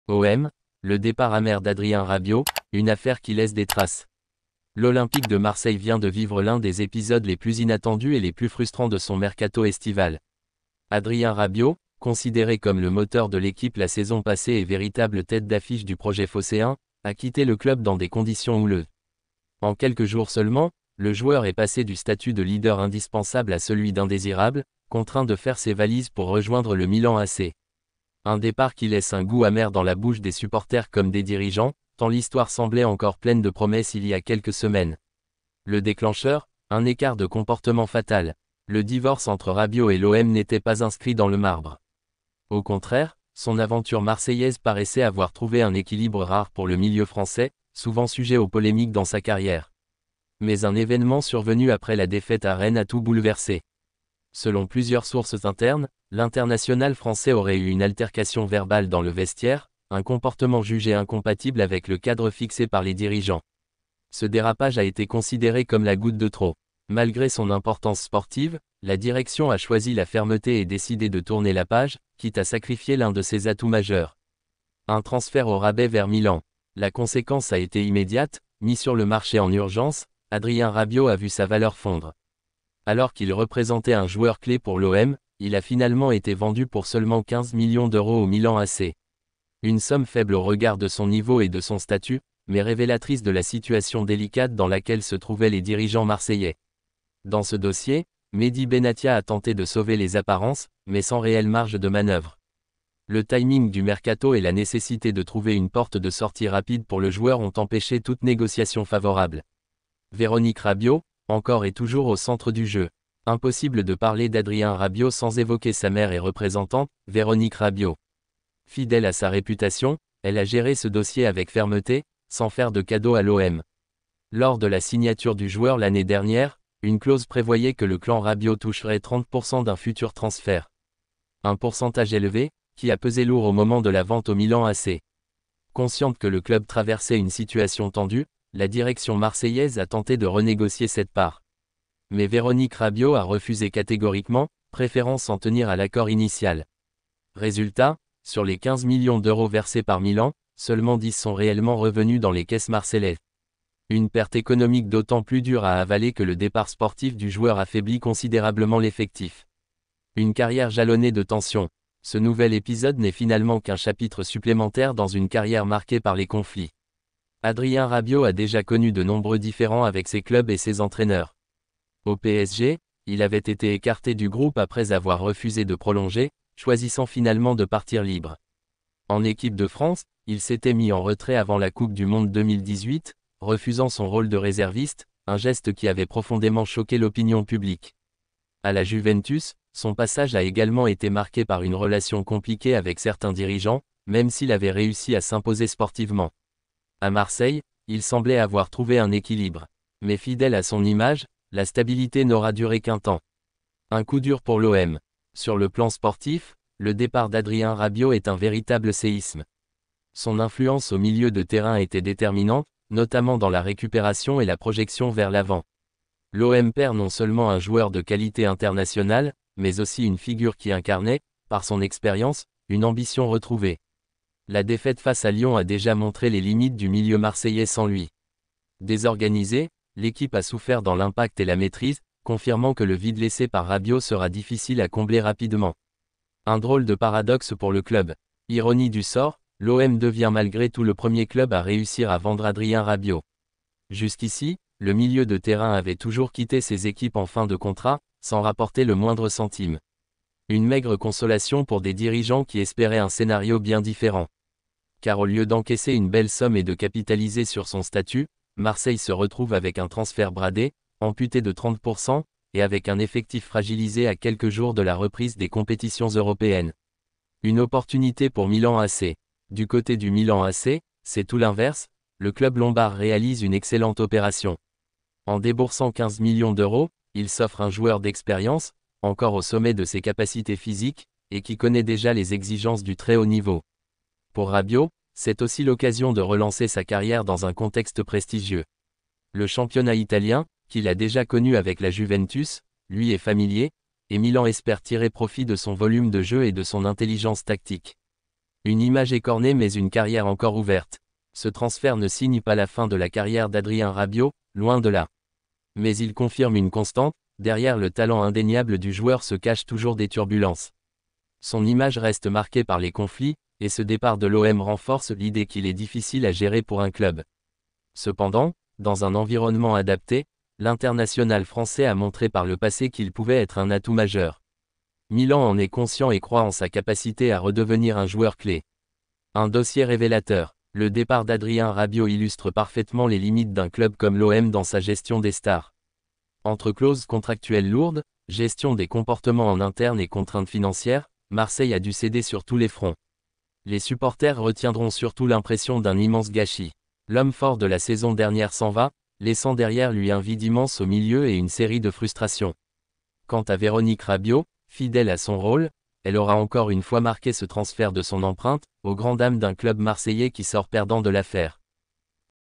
OM, le départ amer d'Adrien Rabiot, une affaire qui laisse des traces. L'Olympique de Marseille vient de vivre l'un des épisodes les plus inattendus et les plus frustrants de son mercato estival. Adrien Rabiot, considéré comme le moteur de l'équipe la saison passée et véritable tête d'affiche du projet phocéen, a quitté le club dans des conditions houleuses. En quelques jours seulement, le joueur est passé du statut de leader indispensable à celui d'indésirable, contraint de faire ses valises pour rejoindre le Milan AC. Un départ qui laisse un goût amer dans la bouche des supporters comme des dirigeants, tant l'histoire semblait encore pleine de promesses il y a quelques semaines. Le déclencheur, un écart de comportement fatal. Le divorce entre Rabiot et l'OM n'était pas inscrit dans le marbre. Au contraire, son aventure marseillaise paraissait avoir trouvé un équilibre rare pour le milieu français, souvent sujet aux polémiques dans sa carrière. Mais un événement survenu après la défaite à Rennes a tout bouleversé. Selon plusieurs sources internes, l'international français aurait eu une altercation verbale dans le vestiaire, un comportement jugé incompatible avec le cadre fixé par les dirigeants. Ce dérapage a été considéré comme la goutte de trop. Malgré son importance sportive, la direction a choisi la fermeté et décidé de tourner la page, quitte à sacrifier l'un de ses atouts majeurs. Un transfert au rabais vers Milan. La conséquence a été immédiate, mis sur le marché en urgence, Adrien Rabiot a vu sa valeur fondre. Alors qu'il représentait un joueur clé pour l'OM, il a finalement été vendu pour seulement 15 millions d'euros au Milan AC. Une somme faible au regard de son niveau et de son statut, mais révélatrice de la situation délicate dans laquelle se trouvaient les dirigeants marseillais. Dans ce dossier, Mehdi Benatia a tenté de sauver les apparences, mais sans réelle marge de manœuvre. Le timing du mercato et la nécessité de trouver une porte de sortie rapide pour le joueur ont empêché toute négociation favorable. Véronique Rabiot, encore et toujours au centre du jeu. Impossible de parler d'Adrien Rabiot sans évoquer sa mère et représentante, Véronique Rabiot. Fidèle à sa réputation, elle a géré ce dossier avec fermeté, sans faire de cadeau à l'OM. Lors de la signature du joueur l'année dernière, une clause prévoyait que le clan Rabiot toucherait 30% d'un futur transfert. Un pourcentage élevé, qui a pesé lourd au moment de la vente au Milan AC. Consciente que le club traversait une situation tendue, la direction marseillaise a tenté de renégocier cette part. Mais Véronique Rabiot a refusé catégoriquement, préférant s'en tenir à l'accord initial. Résultat, sur les 15 millions d'euros versés par Milan, seulement 10 sont réellement revenus dans les caisses marseillaises. Une perte économique d'autant plus dure à avaler que le départ sportif du joueur affaiblit considérablement l'effectif. Une carrière jalonnée de tensions. Ce nouvel épisode n'est finalement qu'un chapitre supplémentaire dans une carrière marquée par les conflits. Adrien Rabiot a déjà connu de nombreux différends avec ses clubs et ses entraîneurs. Au PSG, il avait été écarté du groupe après avoir refusé de prolonger, choisissant finalement de partir libre. En équipe de France, il s'était mis en retrait avant la Coupe du Monde 2018, refusant son rôle de réserviste, un geste qui avait profondément choqué l'opinion publique. À la Juventus, son passage a également été marqué par une relation compliquée avec certains dirigeants, même s'il avait réussi à s'imposer sportivement. À Marseille, il semblait avoir trouvé un équilibre. Mais fidèle à son image, la stabilité n'aura duré qu'un temps. Un coup dur pour l'OM. Sur le plan sportif, le départ d'Adrien Rabiot est un véritable séisme. Son influence au milieu de terrain était déterminante, notamment dans la récupération et la projection vers l'avant. L'OM perd non seulement un joueur de qualité internationale, mais aussi une figure qui incarnait, par son expérience, une ambition retrouvée. La défaite face à Lyon a déjà montré les limites du milieu marseillais sans lui. Désorganisée, l'équipe a souffert dans l'impact et la maîtrise, confirmant que le vide laissé par Rabiot sera difficile à combler rapidement. Un drôle de paradoxe pour le club. Ironie du sort, l'OM devient malgré tout le premier club à réussir à vendre Adrien Rabiot. Jusqu'ici, le milieu de terrain avait toujours quitté ses équipes en fin de contrat, sans rapporter le moindre centime. Une maigre consolation pour des dirigeants qui espéraient un scénario bien différent. Car au lieu d'encaisser une belle somme et de capitaliser sur son statut, Marseille se retrouve avec un transfert bradé, amputé de 30%, et avec un effectif fragilisé à quelques jours de la reprise des compétitions européennes. Une opportunité pour Milan AC. Du côté du Milan AC, c'est tout l'inverse, le club lombard réalise une excellente opération. En déboursant 15 millions d'euros, il s'offre un joueur d'expérience, encore au sommet de ses capacités physiques, et qui connaît déjà les exigences du très haut niveau. Pour Rabiot, c'est aussi l'occasion de relancer sa carrière dans un contexte prestigieux. Le championnat italien, qu'il a déjà connu avec la Juventus, lui est familier, et Milan espère tirer profit de son volume de jeu et de son intelligence tactique. Une image écornée mais une carrière encore ouverte. Ce transfert ne signe pas la fin de la carrière d'Adrien Rabiot, loin de là. Mais il confirme une constante, derrière le talent indéniable du joueur se cachent toujours des turbulences. Son image reste marquée par les conflits, et ce départ de l'OM renforce l'idée qu'il est difficile à gérer pour un club. Cependant, dans un environnement adapté, l'international français a montré par le passé qu'il pouvait être un atout majeur. Milan en est conscient et croit en sa capacité à redevenir un joueur clé. Un dossier révélateur. Le départ d'Adrien Rabiot illustre parfaitement les limites d'un club comme l'OM dans sa gestion des stars. Entre clauses contractuelles lourdes, gestion des comportements en interne et contraintes financières, Marseille a dû céder sur tous les fronts. Les supporters retiendront surtout l'impression d'un immense gâchis. L'homme fort de la saison dernière s'en va, laissant derrière lui un vide immense au milieu et une série de frustrations. Quant à Véronique Rabiot, fidèle à son rôle, elle aura encore une fois marqué ce transfert de son empreinte, aux grandes dames d'un club marseillais qui sort perdant de l'affaire.